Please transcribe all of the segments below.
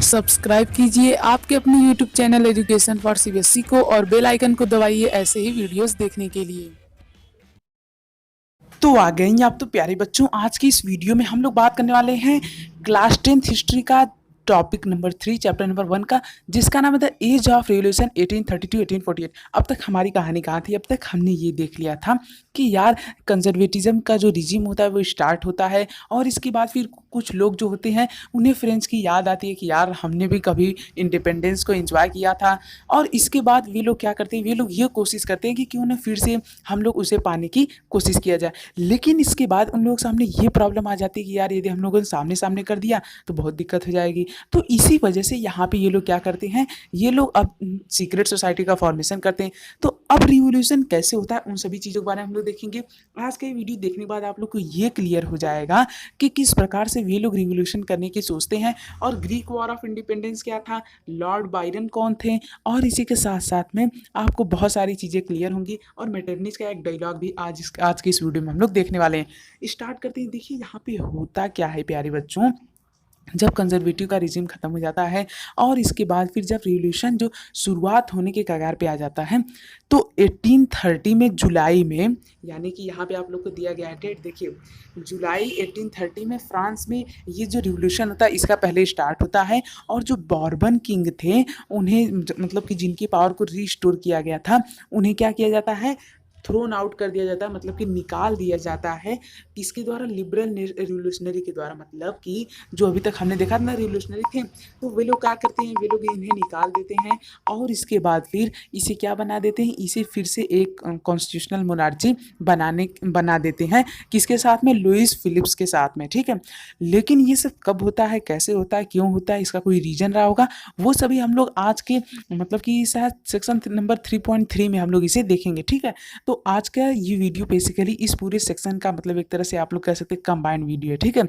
Subscribe कीजिए आपके अपने YouTube channel education for CBSE को और बेल आइकन को दबाइए ऐसे ही वीडियोस देखने के लिए। तो आ गए हैं आप तो प्यारे बच्चों। आज की इस वीडियो में हम लोग बात करने वाले हैं क्लास 10th हिस्ट्री का टॉपिक नंबर 3 चैप्टर नंबर 1 का, जिसका नाम है द एज ऑफ रिवोल्यूशन 1832-1848। अब तक हमारी कहानी कहाँ थी? अब तक हमने ये देख लिया था कि यार कंजर्वेटिज्म का जो रिजीम होता है वो स्टार्ट होता है और इसके बाद फिर कुछ लोग जो होते हैं उन्हें फ्रेंच की याद आती है कि यार हमने भी कभी इंडिपेंडेंस को एंजॉय किया था। और इसके बाद वे लोग क्या करते हैं, वे लोग ये कोशिश करते हैं कि क्यों ना फिर से हम लोग उसे पाने की कोशिश किया जाए। लेकिन इसके बाद उन लोगों के सामने ये प्रॉब्लम आ जाती है कि यार यदि हम लोगों ने सामने सामने कर दिया तो बहुत दिक्कत हो जाएगी। तो इसी वजह से यहाँ पे ये लोग क्या करते हैं, ये लोग अब सीक्रेट सोसाइटी का फॉर्मेशन करते हैं। तो अब रिवोल्यूशन कैसे होता है उन सभी चीज़ों के बारे में हम लोग देखेंगे। आज का ये वीडियो देखने के बाद आप लोग को ये क्लियर हो जाएगा कि किस प्रकार से वे लोग रिवोल्यूशन करने की सोचते हैं और ग्रीक वॉर ऑफ इंडिपेंडेंस क्या था, लॉर्ड बायरन कौन थे, और इसी के साथ साथ में आपको बहुत सारी चीज़ें क्लियर होंगी। और मेटरनिच का एक डायलॉग भी आज की इस वीडियो में हम लोग देखने वाले हैं। स्टार्ट करते हैं। देखिए यहाँ पे होता क्या है प्यारे बच्चों, जब कंजर्वेटिव का रिजीम ख़त्म हो जाता है और इसके बाद फिर जब रिवोल्यूशन जो शुरुआत होने के कगार पे आ जाता है तो 1830 में जुलाई में, यानी कि यहाँ पे आप लोग को दिया गया है डेट, देखिए जुलाई 1830 में फ्रांस में ये जो रिवोल्यूशन होता है इसका पहले स्टार्ट होता है। और जो बॉर्बन किंग थे उन्हें मतलब कि जिनकी पावर को रिस्टोर किया गया था उन्हें क्या किया जाता है, थ्रोन आउट कर दिया जाता है, मतलब कि निकाल दिया जाता है। किसके द्वारा? लिबरल रिवोल्यूशनरी के द्वारा। मतलब कि जो अभी तक हमने देखा ना रिवोल्यूशनरी थे तो वे लोग क्या करते हैं, वे लोग इन्हें निकाल देते हैं और इसके बाद फिर इसे क्या बना देते हैं, इसे फिर से एक कॉन्स्टिट्यूशनल मोनार्ची बना देते हैं। किसके साथ में? लुइस फिलिप्स के साथ में। ठीक है, लेकिन ये सब कब होता है, कैसे होता है, क्यों होता है, इसका कोई रीजन रहा होगा, वो सभी हम लोग आज के मतलब कि शायद सेक्शन नंबर 3.3 में हम लोग इसे देखेंगे। ठीक है, तो आज का ये वीडियो बेसिकली इस पूरे सेक्शन का मतलब एक तरह से आप लोग कह सकते हैं कंबाइंड वीडियो है। ठीक है,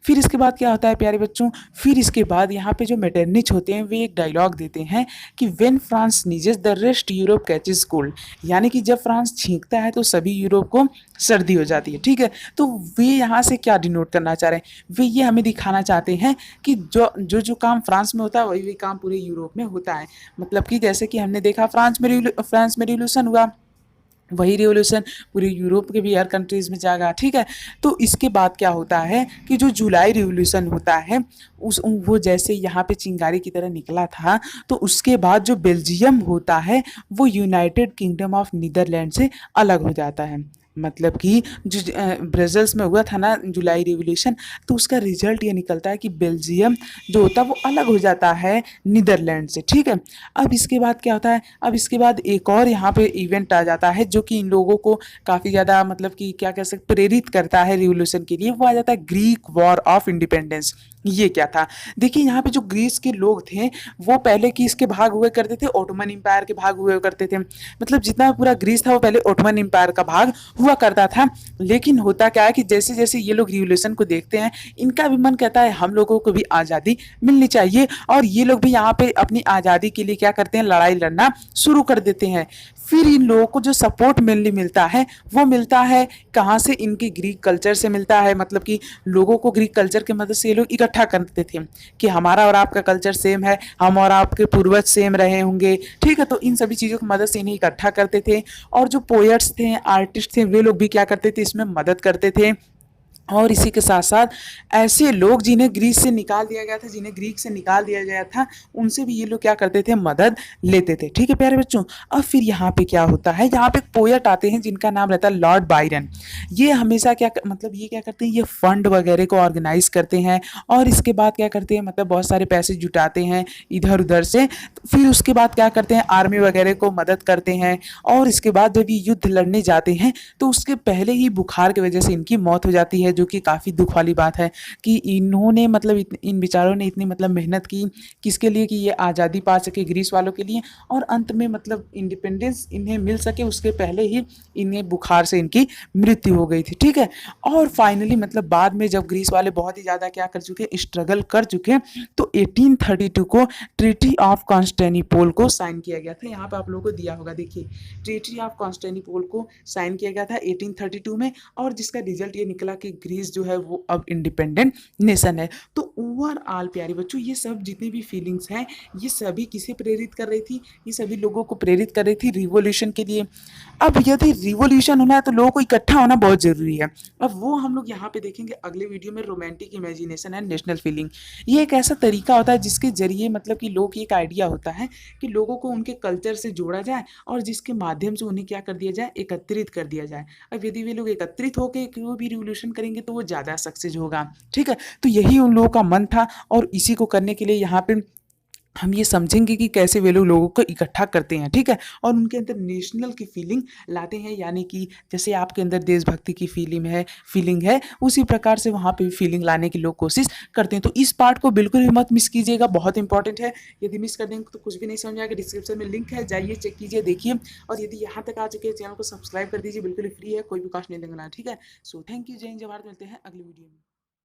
फिर इसके बाद क्या होता है प्यारे बच्चों, फिर इसके बाद यहाँ पे जो मेटरनिच होते हैं वे एक डायलॉग देते हैं कि when France नीजेस the rest Europe catches cold, यानी कि जब फ्रांस छींकता है तो सभी यूरोप को सर्दी हो जाती है। ठीक है, तो वे यहाँ से क्या डिनोट करना चाह रहे हैं, वे ये हमें दिखाना चाहते हैं कि जो काम फ्रांस में होता है वही काम पूरे यूरोप में होता है। मतलब कि जैसे कि हमने देखा फ्रांस में रिवोल्यूशन हुआ, वही रिवोल्यूशन पूरे यूरोप के भी हर कंट्रीज़ में जाएगा। ठीक है, तो इसके बाद क्या होता है कि जो जुलाई रिवोल्यूशन होता है वो जैसे यहाँ पे चिंगारी की तरह निकला था, तो उसके बाद जो बेल्जियम होता है वो यूनाइटेड किंगडम ऑफ नीदरलैंड से अलग हो जाता है। मतलब कि जो ब्रसेल्स में हुआ था ना जुलाई रिवोल्यूशन, तो उसका रिजल्ट ये निकलता है कि बेल्जियम जो होता है वो अलग हो जाता है नीदरलैंड से। ठीक है, अब इसके बाद क्या होता है, अब इसके बाद एक और यहाँ पे इवेंट आ जाता है जो कि इन लोगों को काफ़ी ज़्यादा मतलब कि क्या कह सकते प्रेरित करता है रिवोल्यूशन के लिए। वो आ जाता है ग्रीक वॉर ऑफ इंडिपेंडेंस। ये क्या था, देखिए यहाँ पे जो ग्रीस के लोग थे वो पहले किसके भाग हुए करते थे, ओटोमन एम्पायर के भाग हुए करते थे। मतलब जितना पूरा ग्रीस था वो पहले ओटोमन एम्पायर का भाग हुआ करता था। लेकिन होता क्या है कि जैसे जैसे ये लोग रिवोल्यूशन को देखते हैं इनका भी मन कहता है हम लोगों को भी आज़ादी मिलनी चाहिए, और ये लोग भी यहाँ पे अपनी आज़ादी के लिए क्या करते हैं, लड़ाई लड़ना शुरू कर देते हैं। फिर इन लोगों को जो सपोर्ट मेनली मिलता है वो मिलता है कहाँ से, इनकी ग्रीक कल्चर से मिलता है। मतलब कि लोगों को ग्रीक कल्चर की मदद से ये लोग इकट्ठा करते थे कि हमारा और आपका कल्चर सेम है, हम और आपके पूर्वज सेम रहे होंगे। ठीक है, तो इन सभी चीज़ों की मदद से इन्हें इकट्ठा करते थे। और जो पोएट्स थे, आर्टिस्ट थे, वे लोग भी क्या करते थे, इसमें मदद करते थे। और इसी के साथ साथ ऐसे लोग जिन्हें ग्रीस से निकाल दिया गया था, जिन्हें ग्रीक से निकाल दिया गया था, उनसे भी ये लोग क्या करते थे, मदद लेते थे। ठीक है प्यारे बच्चों, अब फिर यहाँ पे क्या होता है, यहाँ पे एक पोएट आते हैं जिनका नाम रहता है लॉर्ड बायरन। ये हमेशा क्या मतलब ये क्या करते हैं, ये फंड वगैरह को ऑर्गेनाइज करते हैं और इसके बाद क्या करते हैं, मतलब बहुत सारे पैसे जुटाते हैं इधर उधर से। तो फिर उसके बाद क्या करते हैं, आर्मी वगैरह को मदद करते हैं। और इसके बाद जब ये युद्ध लड़ने जाते हैं तो उसके पहले ही बुखार की वजह से इनकी मौत हो जाती है, जो कि काफ़ी दुख वाली बात है कि इन्होंने मतलब इन बेचारों ने इतनी मतलब मेहनत की किसके लिए, कि ये आज़ादी पा सके ग्रीस वालों के लिए, और अंत में मतलब इंडिपेंडेंस इन्हें मिल सके उसके पहले ही इन्हें बुखार से इनकी मृत्यु हो गई थी। ठीक है, और फाइनली मतलब बाद में जब ग्रीस वाले बहुत ही ज़्यादा क्या कर चुके, स्ट्रगल कर चुके, तो 1832 को ट्रीटी ऑफ कॉन्स्टेंटिनोपल को साइन किया गया था। यहाँ पे आप लोगों को दिया होगा, देखिए ट्रीटी ऑफ कॉन्स्टेंटिनोपल को साइन किया गया था 1832 में, और जिसका रिजल्ट ये निकला कि ग्रीस जो है वो अब इंडिपेंडेंट नेशन है। तो ओवरऑल प्यारे बच्चों ये सब जितनी भी फीलिंग्स हैं ये सभी किसे प्रेरित कर रही थी, ये सभी लोगों को प्रेरित कर रही थी रिवॉल्यूशन के लिए। अब यदि रिवॉल्यूशन होना है तो लोगों को इकट्ठा होना बहुत ज़रूरी है। अब वो हम लोग यहाँ पे देखेंगे अगले वीडियो में, romantic imagination and national feeling. ये एक ऐसा तरीका होता है जिसके जरिए मतलब कि लोग एक आइडिया होता है कि लोगों को उनके कल्चर से जोड़ा जाए और जिसके माध्यम से उन्हें क्या कर दिया जाए, एकत्रित कर दिया जाए। अब यदि वे लोग एकत्रित होकर कोई भी रिवॉल्यूशन करेंगे तो वो ज़्यादा सक्सेस होगा। ठीक है, तो यही उन लोगों का मन था और इसी को करने के लिए यहाँ पे हम ये समझेंगे कि कैसे वे लोगों को इकट्ठा करते हैं। ठीक है, और उनके अंदर नेशनल की फीलिंग लाते हैं, यानी कि जैसे आपके अंदर देशभक्ति की फीलिंग है उसी प्रकार से वहाँ पे भी फीलिंग लाने की लोग कोशिश करते हैं। तो इस पार्ट को बिल्कुल भी मत मिस कीजिएगा, बहुत इंपॉर्टेंट है। यदि मिस कर देंगे तो कुछ भी नहीं समझ आएगा। डिस्क्रिप्शन में लिंक है, जाइए चेक कीजिए, देखिए। और यदि यहाँ तक आ चुके हैं चैनल को सब्सक्राइब कर दीजिए, बिल्कुल फ्री है, कोई भी कॉस्ट नहीं लगना। ठीक है, सो थैंक यू, जय हिंद, जय भारत। मिलते हैं अगली वीडियो में।